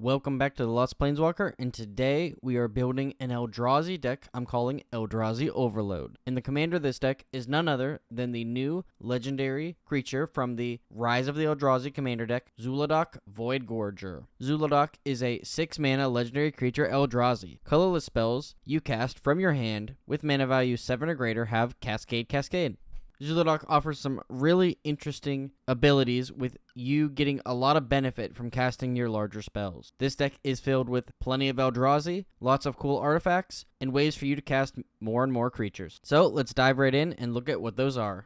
Welcome back to the Lost Planeswalker, and today we are building an Eldrazi deck I'm calling Eldrazi Overload. And the commander of this deck is none other than the new legendary creature from the Rise of the Eldrazi commander deck, Zhulodok, Void Gorger. Zuladoc is a 6-mana legendary creature Eldrazi. Colorless spells you cast from your hand with mana value 7 or greater have Cascade. Zuladoc offers some really interesting abilities with you getting a lot of benefit from casting your larger spells. This deck is filled with plenty of Eldrazi, lots of cool artifacts, and ways for you to cast more and more creatures. So let's dive right in and look at what those are.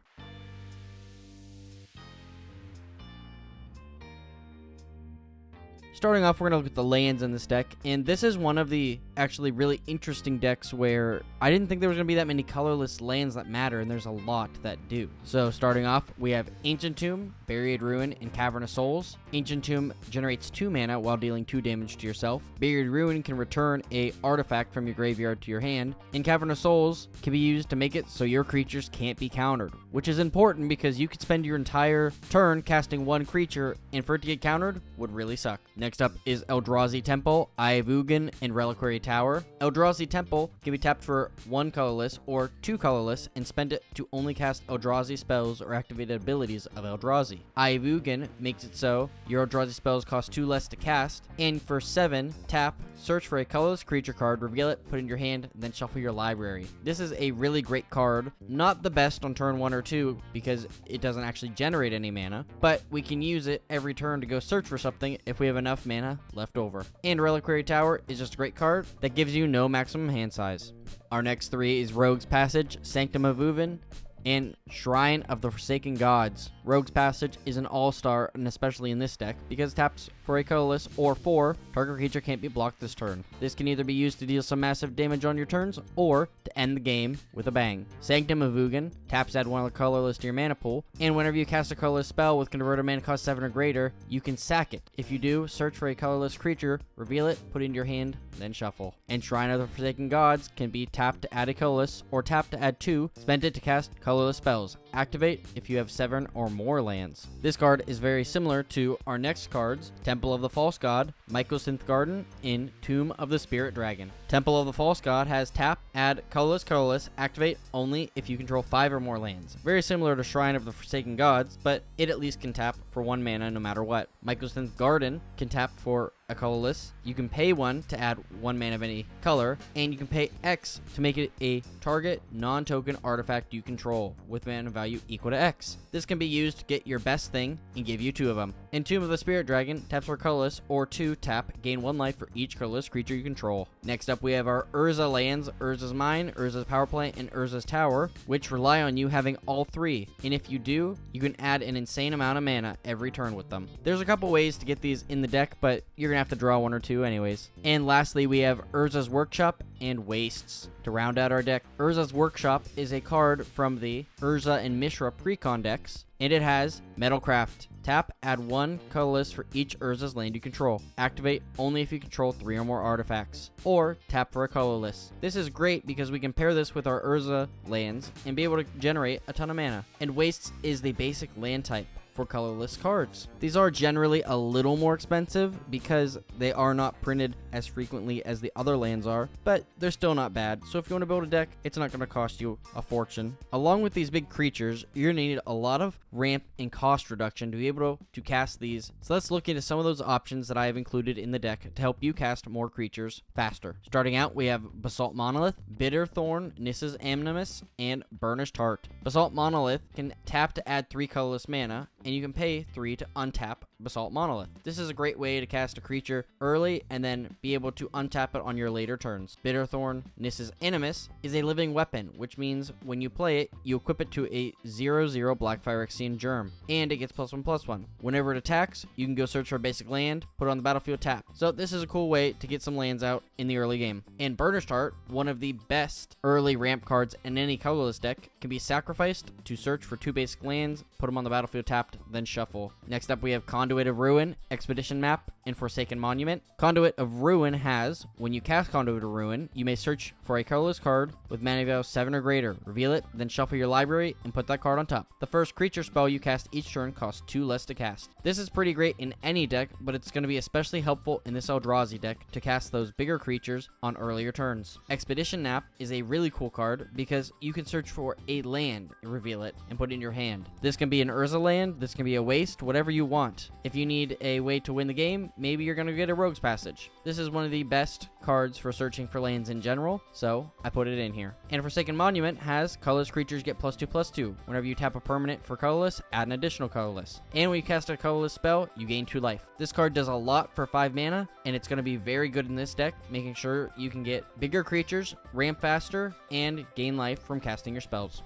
Starting off, we're going to look at the lands in this deck, and this is one of the actually really interesting decks where I didn't think there was going to be that many colorless lands that matter, and there's a lot that do. So starting off, we have Ancient Tomb, Buried Ruin, and Cavern of Souls. Ancient Tomb generates 2 mana while dealing 2 damage to yourself. Buried Ruin can return a artifact from your graveyard to your hand, and Cavern of Souls can be used to make it so your creatures can't be countered, which is important because you could spend your entire turn casting one creature, and for it to get countered would really suck. Next up is Eldrazi Temple, Eye of Ugin, and Reliquary Tower. Eldrazi Temple can be tapped for 1 colorless or 2 colorless and spend it to only cast Eldrazi spells or activated abilities of Eldrazi. Eye of Ugin makes it so your Eldrazi spells cost 2 less to cast, and for 7, tap, search for a colorless creature card, reveal it, put it in your hand, then shuffle your library. This is a really great card, not the best on turn 1 or 2 because it doesn't actually generate any mana, but we can use it every turn to go search for something if we have enough mana left over. And Reliquary Tower is just a great card that gives you no maximum hand size. Our next 3 is Rogue's Passage, Sanctum of Uvin, and Shrine of the Forsaken Gods. Rogue's Passage is an all-star, and especially in this deck, because it taps for a colorless or 4, target creature can't be blocked this turn. This can either be used to deal some massive damage on your turns, or to end the game with a bang. Sanctum of Ugin taps add 1 colorless to your mana pool, and whenever you cast a colorless spell with converted mana cost 7 or greater, you can sack it. If you do, search for a colorless creature, reveal it, put it in your hand, then shuffle. And Shrine of the Forsaken Gods can be tapped to add a colorless, or tapped to add 2, spend it to cast colorless spells. Activate if you have 7 or more lands. This card is very similar to our next cards, Temple of the False God, Mycosynth Garden, and Tomb of the Spirit Dragon. Temple of the False God has tap, add colorless, activate only if you control 5 or more lands. Very similar to Shrine of the Forsaken Gods, but it at least can tap for 1 mana no matter what. Mycosynth Garden can tap for a colorless. You can pay 1 to add 1 mana of any color, and you can pay X to make it a target non-token artifact you control with mana value equal to X. This can be used to get your best thing and give you 2 of them. And Tomb of the Spirit Dragon taps for colorless or 2 tap, gain 1 life for each colorless creature you control. Next up we have our Urza lands, Urza's Mine, Urza's Power Plant, and Urza's Tower, which rely on you having all 3. And if you do, you can add an insane amount of mana every turn with them. There's a couple ways to get these in the deck, but you're gonna have to draw 1 or 2 anyways. And lastly, we have Urza's Workshop and Wastes to round out our deck. Urza's Workshop is a card from the Urza and Mishra Precon decks, and it has Metalcraft. Tap, add 1 colorless for each Urza's land you control. Activate only if you control 3 or more artifacts. Or tap for a colorless. This is great because we can pair this with our Urza lands and be able to generate a ton of mana. And Wastes is the basic land type for colorless cards. These are generally a little more expensive because they are not printed as frequently as the other lands are, but they're still not bad. So if you want to build a deck, it's not going to cost you a fortune. Along with these big creatures, you're going to need a lot of ramp and cost reduction to be able to cast these. So let's look into some of those options that I have included in the deck to help you cast more creatures faster. Starting out, we have Basalt Monolith, Bitter Thorn, Nissa's Animus, and Burnished Heart. Basalt Monolith can tap to add 3 colorless mana, and you can pay 3 to untap Basalt Monolith. This is a great way to cast a creature early and then be able to untap it on your later turns. Bitterthorn, Nissa's Animus, is a living weapon, which means when you play it, you equip it to a 0/0 Black Phyrexian Germ, and it gets +1/+1. Whenever it attacks, you can go search for a basic land, put it on the battlefield, tap. So this is a cool way to get some lands out in the early game. And Burnished Heart, one of the best early ramp cards in any colorless deck, can be sacrificed to search for 2 basic lands, put them on the battlefield tapped, then shuffle. Next up we have Conduit Conduit of Ruin, Expedition Map, and Forsaken Monument. Conduit of Ruin has, when you cast Conduit of Ruin, you may search for a colorless card with mana value 7 or greater, reveal it, then shuffle your library and put that card on top. The first creature spell you cast each turn costs 2 less to cast. This is pretty great in any deck, but it's going to be especially helpful in this Eldrazi deck to cast those bigger creatures on earlier turns. Expedition Map is a really cool card because you can search for a land, reveal it, and put it in your hand. This can be an Urza land, this can be a waste, whatever you want. If you need a way to win the game, maybe you're going to get a Rogue's Passage. This is one of the best cards for searching for lands in general, so I put it in here. And Forsaken Monument has colorless creatures get +2/+2. Whenever you tap a permanent for colorless, add an additional colorless. And when you cast a colorless spell, you gain 2 life. This card does a lot for 5 mana, and it's going to be very good in this deck, making sure you can get bigger creatures, ramp faster, and gain life from casting your spells.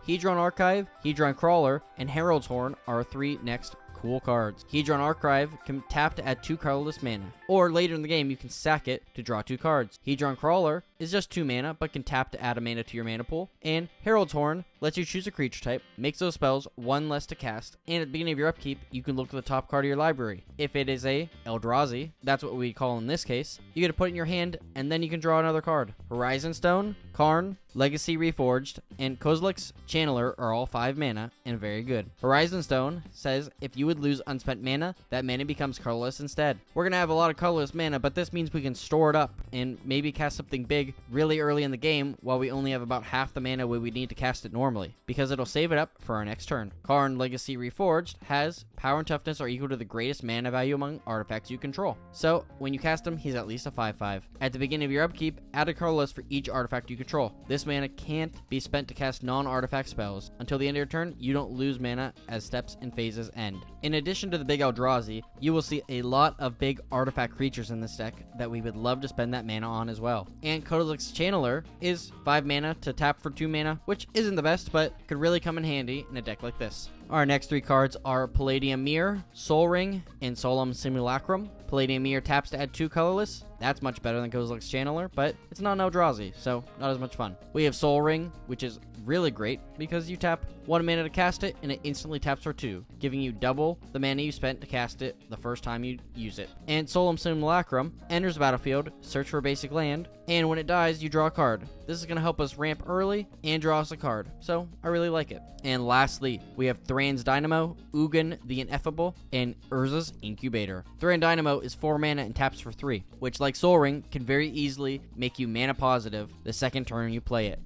Hedron Archive, Hedron Crawler, and Herald's Horn are 3 next cool cards. Hedron Archive can tap to add 2 colorless mana, or later in the game you can sack it to draw 2 cards. Hedron Crawler is just 2 mana, but can tap to add a mana to your mana pool, and Herald's Horn lets you choose a creature type, makes those spells 1 less to cast, and at the beginning of your upkeep, you can look at the top card of your library. If it is a Eldrazi, that's what we call in this case, you get to put it in your hand, and then you can draw another card. Horizon Stone, Karn, Legacy Reforged, and Kozilek's Channeler are all 5 mana, and very good. Horizon Stone says if you would lose unspent mana, that mana becomes colorless instead. We're going to have a lot of colorless mana, but this means we can store it up, and maybe cast something big really early in the game, while we only have about half the mana we would need to cast it normally, because it'll save it up for our next turn. Karn Legacy Reforged has power and toughness are equal to the greatest mana value among artifacts you control. So, when you cast him, he's at least a 5/5. At the beginning of your upkeep, add a colorless for each artifact you control. This mana can't be spent to cast non-artifact spells. Until the end of your turn, you don't lose mana as steps and phases end. In addition to the big Eldrazi, you will see a lot of big artifact creatures in this deck that we would love to spend that mana on as well. And Kozilek's Channeler is 5 mana to tap for 2 mana, which isn't the best, but could really come in handy in a deck like this. Our next 3 cards are Palladium Mirror, Sol Ring, and Solemn Simulacrum. Palladium Mirror taps to add 2 colorless. That's much better than Kozilek's Channeler, but it's not an Eldrazi, so not as much fun. We have Sol Ring, which is really great because you tap 1 mana to cast it, and it instantly taps for 2, giving you double the mana you spent to cast it the first time you use it. And Solemn Simulacrum enters the battlefield, search for a basic land, and when it dies, you draw a card. This is going to help us ramp early and draw us a card, so I really like it. And lastly, we have Thran's Dynamo, Ugin the Ineffable, and Urza's Incubator. Thran Dynamo is 4 mana and taps for 3, which like Sol Ring can very easily make you mana positive the second turn you play it.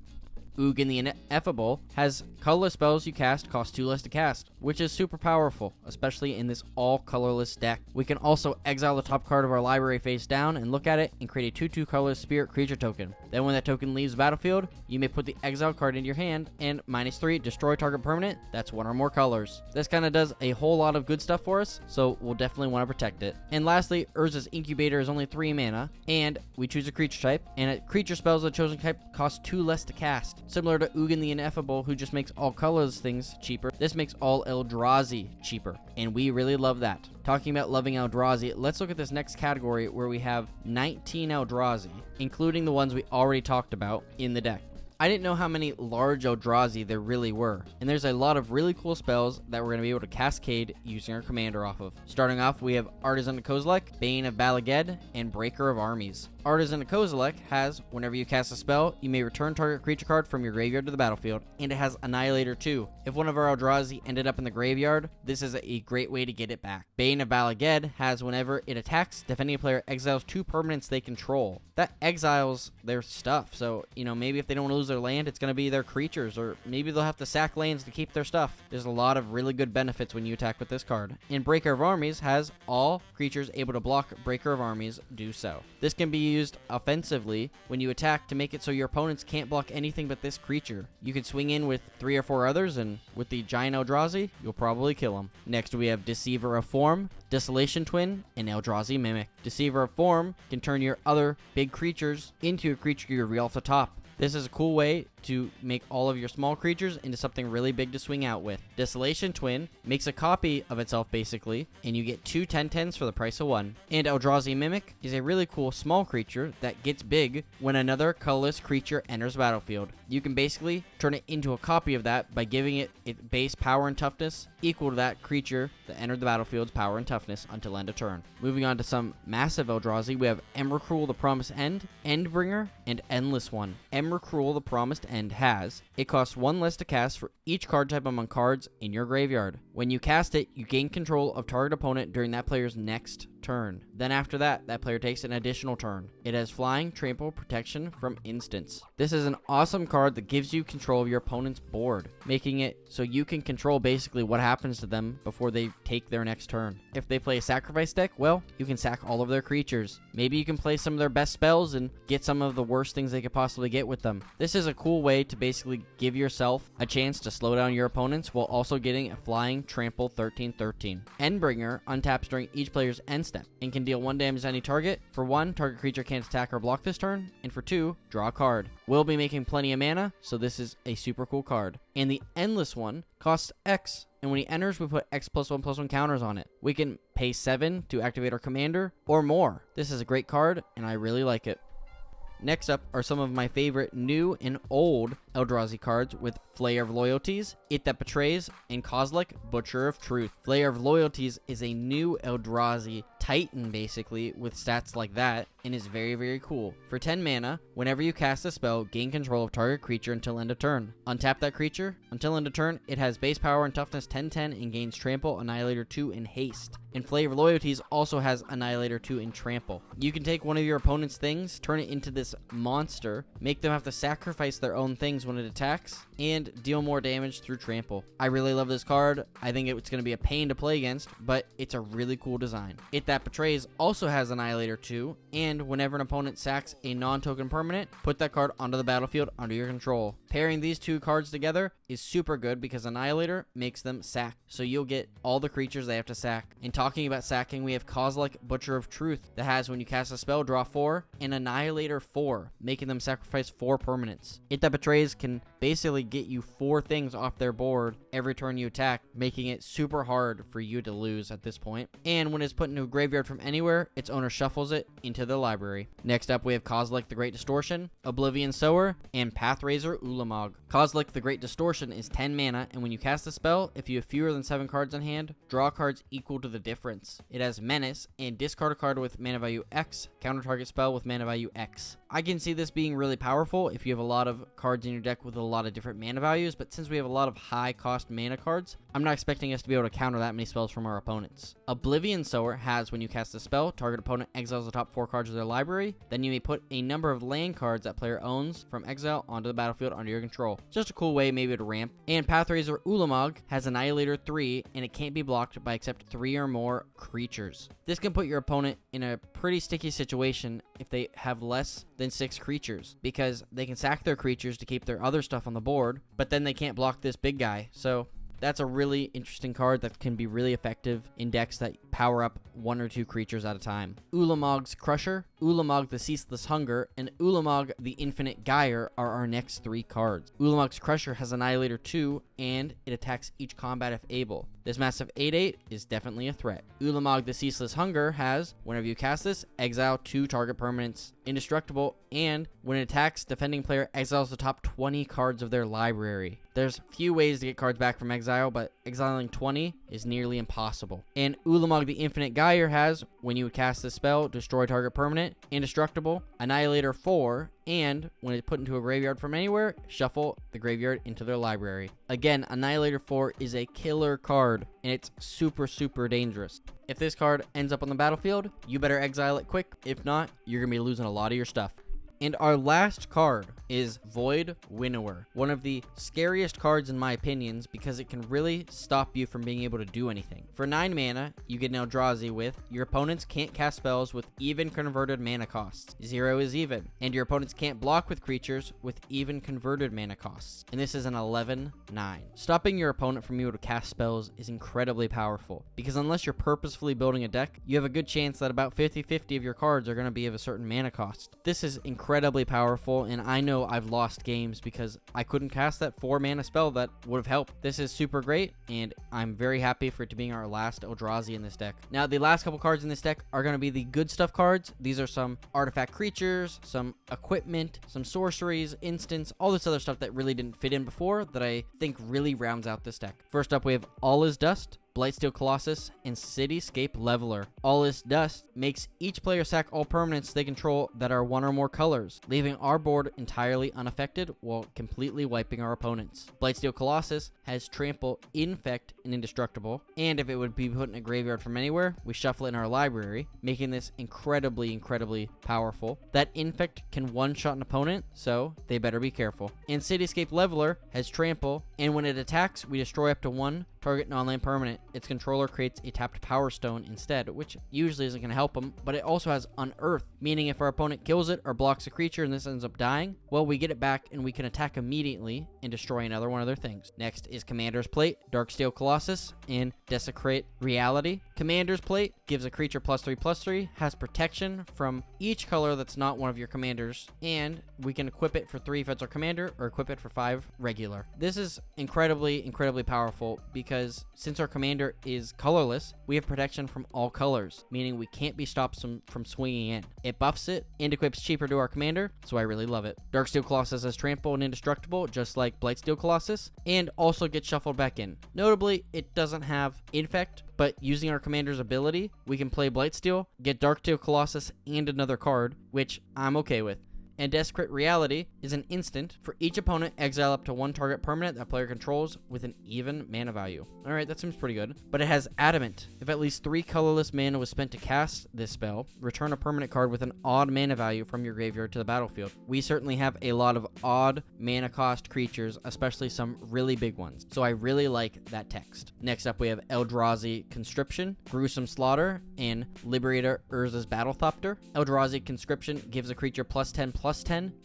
Ugin the Ineffable has colorless spells you cast cost 2 less to cast, which is super powerful, especially in this all-colorless deck. We can also exile the top card of our library face down and look at it and create a 2/2 colorless spirit creature token. Then when that token leaves the battlefield, you may put the exile card into your hand and -3, destroy target permanent that's 1 or more colors. This kind of does a whole lot of good stuff for us, so we'll definitely want to protect it. And lastly, Urza's Incubator is only 3 mana, and we choose a creature type, and creature spells of the chosen type cost 2 less to cast. Similar to Ugin the Ineffable, who just makes all colorless things cheaper, this makes all Eldrazi cheaper, and we really love that. Talking about loving Eldrazi, let's look at this next category where we have 19 Eldrazi, including the ones we already talked about in the deck. I didn't know how many large Eldrazi there really were, and there's a lot of really cool spells that we're going to be able to cascade using our commander off of. Starting off, we have Artisan of Kozilek, Bane of Balaged, and Breaker of Armies. Artisan of Kozilek has, whenever you cast a spell, you may return target creature card from your graveyard to the battlefield, and it has Annihilator 2. If one of our Eldrazi ended up in the graveyard, this is a great way to get it back. Bane of Balaged has, whenever it attacks, defending player exiles 2 permanents they control. That exiles their stuff, so, maybe if they don't want to lose their land, it's going to be their creatures, or maybe they'll have to sack lands to keep their stuff. There's a lot of really good benefits when you attack with this card. And Breaker of Armies has all creatures able to block Breaker of Armies do so. This can be used offensively when you attack to make it so your opponents can't block anything but this creature. You can swing in with 3 or 4 others, and with the giant Eldrazi, you'll probably kill them. Next, we have Deceiver of Form, Desolation Twin, and Eldrazi Mimic. Deceiver of Form can turn your other big creatures into a creature you reveal off the top. This is a cool way to make all of your small creatures into something really big to swing out with. Desolation Twin makes a copy of itself basically, and you get 2 10/10s for the price of 1. And Eldrazi Mimic is a really cool small creature that gets big when another colorless creature enters the battlefield. You can basically turn it into a copy of that by giving it its base power and toughness equal to that creature that entered the battlefield's power and toughness until end of turn. Moving on to some massive Eldrazi, we have Emrakul the Promised End, Endbringer, and Endless One. Emrakul the Promised End has, it costs 1 less to cast for each card type among cards in your graveyard. When you cast it, you gain control of target opponent during that player's next turn. Then after that, that player takes an additional turn. It has flying, trample, protection from instants. This is an awesome card that gives you control of your opponent's board, making it so you can control basically what happens to them before they take their next turn. If they play a sacrifice deck, well, you can sack all of their creatures. Maybe you can play some of their best spells and get some of the worst things they could possibly get with them. This is a cool way to basically give yourself a chance to slow down your opponents while also getting a flying, trample 13/13. Endbringer untaps during each player's end step and can deal 1 damage to any target. For 1, target creature can't attack or block this turn, and for 2, draw a card. We'll be making plenty of mana, so this is a super cool card. And the Endless One costs X, and when he enters, we put X+1/+1 counters on it. We can pay 7 to activate our commander, or more. This is a great card, and I really like it. Next up are some of my favorite new and old Eldrazi cards with Flayer of Loyalties, It That Betrays, and Kozilek, Butcher of Truth. Flayer of Loyalties is a new Eldrazi Titan, basically, with stats like that, and is very, very cool. For 10 mana, whenever you cast a spell, gain control of target creature until end of turn. Untap that creature. Until end of turn, it has base power and toughness 10/10 and gains Trample, Annihilator 2, and Haste. And Flayer of Loyalties also has Annihilator 2 and Trample. You can take one of your opponent's things, turn it into this monster, make them have to sacrifice their own things when it attacks, and deal more damage through Trample. I really love this card. I think it's going to be a pain to play against, but it's a really cool design. It That Betrays also has Annihilator 2, and whenever an opponent sacks a non-token permanent, put that card onto the battlefield under your control. Pairing these 2 cards together is super good because Annihilator makes them sack, so you'll get all the creatures they have to sack. And talking about sacking, we have Kozilek, Butcher of Truth, that has when you cast a spell, draw 4, and Annihilator 4, making them sacrifice 4 permanents. It That Betrays can basically get you 4 things off their board every turn you attack, making it super hard for you to lose at this point. And when it's put into a graveyard from anywhere, its owner shuffles it into the library. Next up, we have Kozilek the Great Distortion, Oblivion Sower, and Pathraiser Ulamog. Kozilek the Great Distortion is 10 mana, and when you cast a spell, if you have fewer than 7 cards on hand, draw cards equal to the difference. It has Menace, and discard a card with mana value X, counter target spell with mana value X. I can see this being really powerful if you have a lot of cards in your deck with a lot of different mana values, but since we have a lot of high cost mana cards, I'm not expecting us to be able to counter that many spells from our opponents. Oblivion Sower has when you cast a spell, target opponent exiles the top 4 cards of their library, then you may put a number of land cards that player owns from exile onto the battlefield under your control. Just a cool way maybe to ramp. And Pathraiser Ulamog has Annihilator 3, and it can't be blocked by except 3 or more creatures. This can put your opponent in a pretty sticky situation if they have less than 6 creatures, because they can sack their creatures to keep their other stuff on the board, but then they can't block this big guy. So that's a really interesting card that can be really effective in decks that power up 1 or 2 creatures at a time. Ulamog's Crusher, Ulamog the Ceaseless Hunger, and Ulamog the Infinite Gyre are our next 3 cards. Ulamog's Crusher has Annihilator 2, and it attacks each combat if able. This massive 8/8 is definitely a threat. Ulamog the Ceaseless Hunger has, whenever you cast this, exile 2 target permanents, indestructible, and when it attacks, defending player exiles the top 20 cards of their library. There's few ways to get cards back from exile, but exiling 20 is nearly impossible. And Ulamog the Infinite Gyre has, when you would cast this spell, destroy target permanent, indestructible, Annihilator 4, and when it's put into a graveyard from anywhere, shuffle the graveyard into their library. Again, Annihilator 4 is a killer card, and it's super, super dangerous. If this card ends up on the battlefield, you better exile it quick. If not, you're going to be losing a lot of your stuff. And our last card is Void Winnower, one of the scariest cards in my opinions because it can really stop you from being able to do anything. For 9 mana, you get an Eldrazi with your opponents can't cast spells with even converted mana costs. 0 is even. And your opponents can't block with creatures with even converted mana costs. And this is an 11/9. Stopping your opponent from being able to cast spells is incredibly powerful because unless you're purposefully building a deck, you have a good chance that about 50-50 of your cards are going to be of a certain mana cost. This is incredibly incredibly powerful, and I know I've lost games because I couldn't cast that 4 mana spell that would have helped. This is super great, and I'm very happy for it to being our last Eldrazi in this deck. Now, the last couple cards in this deck are going to be the good stuff cards. These are some artifact creatures, some equipment, some sorceries, instants, all this other stuff that really didn't fit in before that I think really rounds out this deck. First up, we have All Is Dust, Blightsteel Colossus, and Cityscape Leveler. All Is Dust makes each player sack all permanents they control that are 1 or more colors, leaving our board entirely unaffected while completely wiping our opponents. Blightsteel Colossus has Trample, Infect, and Indestructible, and if it would be put in a graveyard from anywhere, we shuffle it in our library, making this incredibly powerful. That Infect can one-shot an opponent, so they better be careful. And Cityscape Leveler has Trample, and when it attacks, we destroy up to 1 target non-land permanent. Its controller creates a tapped Power Stone instead, which usually isn't going to help them, but it also has Unearth, meaning if our opponent kills it or blocks a creature and this ends up dying, well, we get it back and we can attack immediately and destroy another one of their things. Next is Commander's Plate, Darksteel Colossus, and Desecrate Reality. Commander's Plate gives a creature +3/+3, has protection from each color that's not one of your commanders, and we can equip it for 3 if it's our commander, or equip it for 5 regular. This is incredibly powerful because since our commander is colorless, we have protection from all colors, meaning we can't be stopped from swinging in. It buffs it and equips cheaper to our commander, so I really love it. Darksteel Colossus has Trample and Indestructible, just like Blightsteel Colossus, and also gets shuffled back in. Notably, it doesn't have Infect, but using our commander's ability, we can play Blightsteel, get Darksteel Colossus, and another card, which I'm okay with. And Desecrate Reality is an instant. For each opponent, exile up to 1 target permanent that player controls with an even mana value. Alright, that seems pretty good. But it has Adamant. If at least 3 colorless mana was spent to cast this spell, return a permanent card with an odd mana value from your graveyard to the battlefield. We certainly have a lot of odd mana cost creatures, especially some really big ones. So I really like that text. Next up, we have Eldrazi Conscription, Gruesome Slaughter, and Liberator Urza's Battlethopter. Eldrazi Conscription gives a creature +10/+10,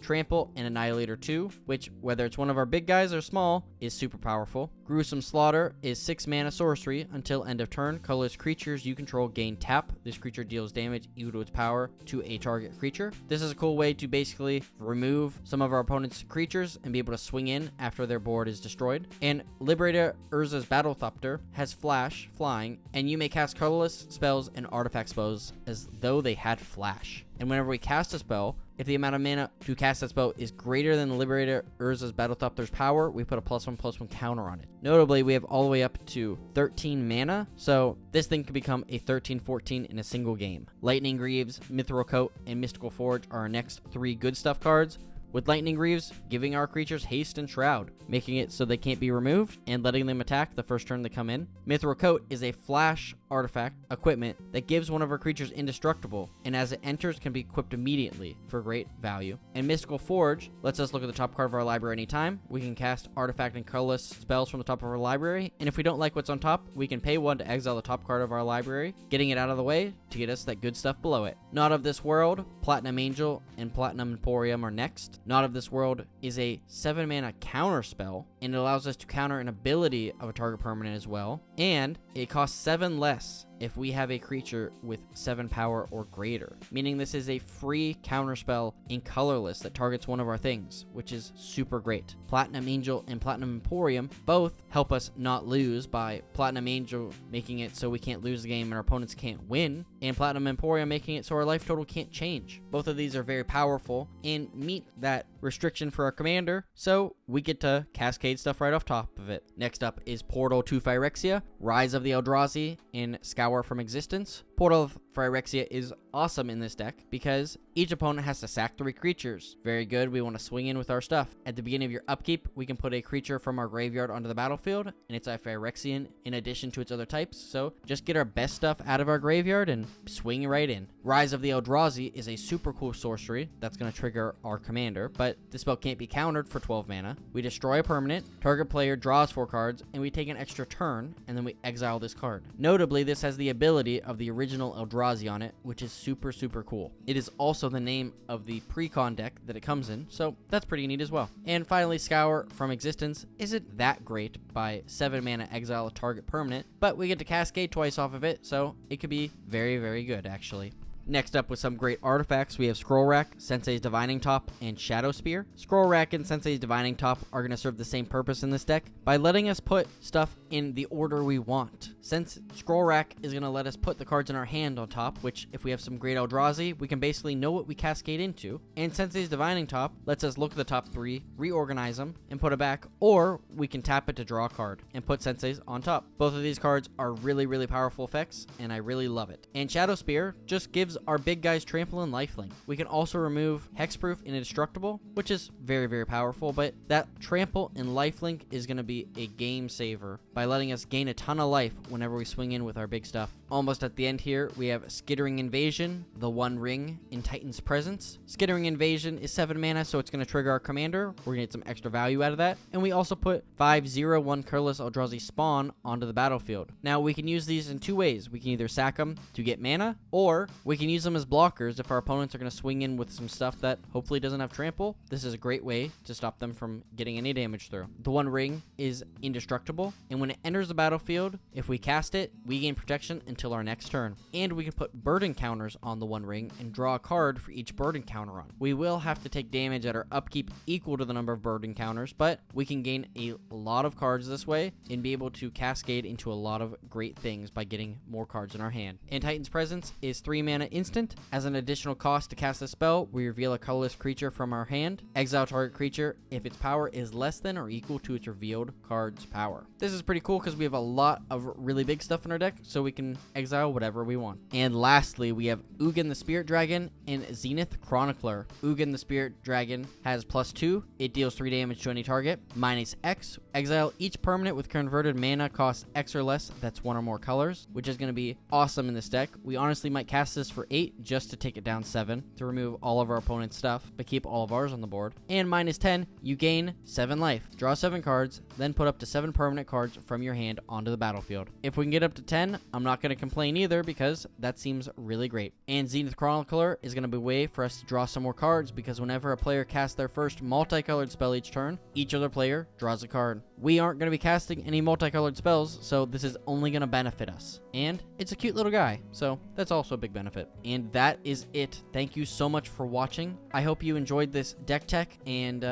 Trample, and Annihilator 2, which, whether it's one of our big guys or small, is super powerful. Gruesome Slaughter is 6 mana sorcery. Until end of turn, colorless creatures you control gain tap. This creature deals damage equal to its power to a target creature. This is a cool way to basically remove some of our opponent's creatures and be able to swing in after their board is destroyed. And Liberator Urza's Battlethopter has Flash, Flying, and you may cast colorless spells and artifact spells as though they had Flash. And whenever we cast a spell, if the amount of mana to cast that spell is greater than the Liberator Urza's Battlethopter's power, we put a +1/+1 counter on it. Notably, we have all the way up to 13 mana, so this thing could become a 13/14 in a single game. Lightning Greaves, Mithril Coat, and Mystical Forge are our next 3 good stuff cards, with Lightning Greaves giving our creatures haste and shroud, making it so they can't be removed and letting them attack the first turn they come in. Mithril Coat is a flash artifact equipment that gives one of our creatures indestructible, and as it enters can be equipped immediately for great value. And Mystical Forge lets us look at the top card of our library anytime. We can cast artifact and colorless spells from the top of our library, and if we don't like what's on top, we can pay 1 to exile the top card of our library, getting it out of the way to get us that good stuff below it. Not of This World, Platinum Angel, and Platinum Emporium are next. Not of This World is a 7 mana counter spell, and it allows us to counter an ability of a target permanent as well, and it costs 7 less if we have a creature with 7 power or greater, meaning this is a free counter spell in colorless that targets one of our things, which is super great. Platinum Angel and Platinum Emporium both help us not lose by Platinum Angel making it so we can't lose the game and our opponents can't win, and Platinum Emporium making it so our life total can't change. Both of these are very powerful and meet that restriction for our commander, so we get to cascade stuff right off top of it. Next up is Portal to Phyrexia, Rise of the Eldrazi, and Scour from Existence. Portal of Phyrexia is awesome in this deck because each opponent has to sack 3 creatures. Very good, we want to swing in with our stuff. At the beginning of your upkeep, we can put a creature from our graveyard onto the battlefield, and it's a Phyrexian in addition to its other types, so just get our best stuff out of our graveyard and swing right in. Rise of the Eldrazi is a super cool sorcery that's going to trigger our commander, but the spell can't be countered for 12 mana. We destroy a permanent, target player draws 4 cards, and we take an extra turn, and then we exile this card. Notably, this has the ability of the original Eldrazi on it, which is super cool. It is also the name of the Precon deck that it comes in, so that's pretty neat as well. And finally, Scour from Existence isn't that great by 7 mana exile a target permanent, but we get to cascade twice off of it, so it could be very good actually. Next up with some great artifacts, we have Scroll Rack, Sensei's Divining Top, and Shadow Spear. Scroll Rack and Sensei's Divining Top are going to serve the same purpose in this deck by letting us put stuff in the order we want. Since Scroll Rack is going to let us put the cards in our hand on top, which if we have some great Eldrazi, we can basically know what we cascade into. And Sensei's Divining Top lets us look at the top 3, reorganize them, and put it back, or we can tap it to draw a card and put Sensei's on top. Both of these cards are really, really powerful effects, and I really love it. And Shadow Spear just gives our big guys trample and lifelink. We can also remove Hexproof and Indestructible, which is very, very powerful, but that trample and lifelink is going to be a game saver by letting us gain a ton of life whenever we swing in with our big stuff. Almost at the end here, we have Skittering Invasion, the One Ring in Titan's Presence. Skittering Invasion is 7 mana, so it's going to trigger our commander. We're going to get some extra value out of that. And we also put 5/0/1 Colorless Eldrazi Spawn onto the battlefield. Now, we can use these in 2 ways. We can either sack them to get mana, or we can use them as blockers if our opponents are going to swing in with some stuff that hopefully doesn't have trample. This is a great way to stop them from getting any damage through. The One Ring is indestructible, and when it enters the battlefield, if we cast it, we gain protection until our next turn. And we can put burden counters on the One Ring and draw a card for each burden counter on. We will have to take damage at our upkeep equal to the number of burden counters, but we can gain a lot of cards this way and be able to cascade into a lot of great things by getting more cards in our hand. And Titan's Presence is 3 mana instant. As an additional cost to cast a spell, we reveal a colorless creature from our hand. Exile target creature if its power is less than or equal to its revealed card's power. This is pretty cool because we have a lot of really big stuff in our deck, so we can exile whatever we want. And lastly, we have Ugin the Spirit Dragon and Zenith Chronicler. Ugin the Spirit Dragon has +2. It deals 3 damage to any target. -X. Exile each permanent with converted mana cost X or less that's 1 or more colors, which is going to be awesome in this deck. We honestly might cast this for 8 just to take it down 7 to remove all of our opponent's stuff, but keep all of ours on the board. And -10, you gain 7 life. Draw 7 cards, then put up to 7 permanent cards from your hand onto the battlefield. If we can get up to 10, I'm not going to complain either because that seems really great. And Zenith Chronicler is going to be a way for us to draw some more cards because whenever a player casts their first multicolored spell each turn, each other player draws a card. We aren't going to be casting any multicolored spells, so this is only going to benefit us. And it's a cute little guy, so that's also a big benefit. And that is it. Thank you so much for watching. I hope you enjoyed this deck tech, and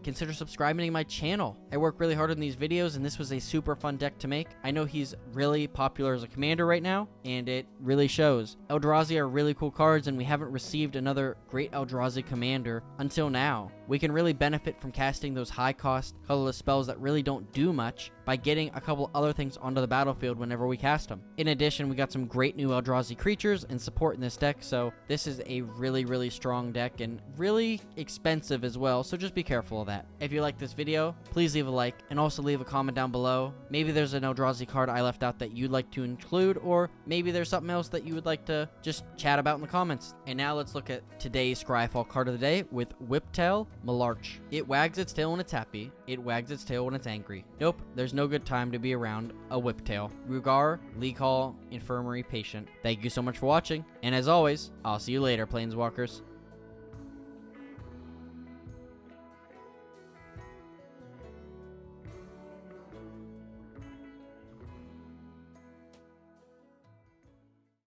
consider subscribing to my channel. I work really hard on these videos, and this was a super fun deck to make. I know he's really popular as a commander right now, and it really shows. Eldrazi are really cool cards, and we haven't received another great Eldrazi commander until now. We can really benefit from casting those high-cost, colorless spells that really don't do much by getting a couple other things onto the battlefield whenever we cast them. In addition, we got some great new Eldrazi creatures and support in this deck, so this is a really, really strong deck and really expensive as well, so just be careful of that. If you like this video, please leave a like and also leave a comment down below. Maybe there's an Eldrazi card I left out that you'd like to include, or maybe there's something else that you would like to just chat about in the comments. And now let's look at today's Scryfall card of the day with Whiptail Malarch. It wags its tail when it's happy. It wags its tail when it's angry. Nope, there's no good time to be around a Whiptail. Rugar, League Hall, Infirmary Patient. Thank you so much for watching, and as always, I'll see you later, Planeswalkers.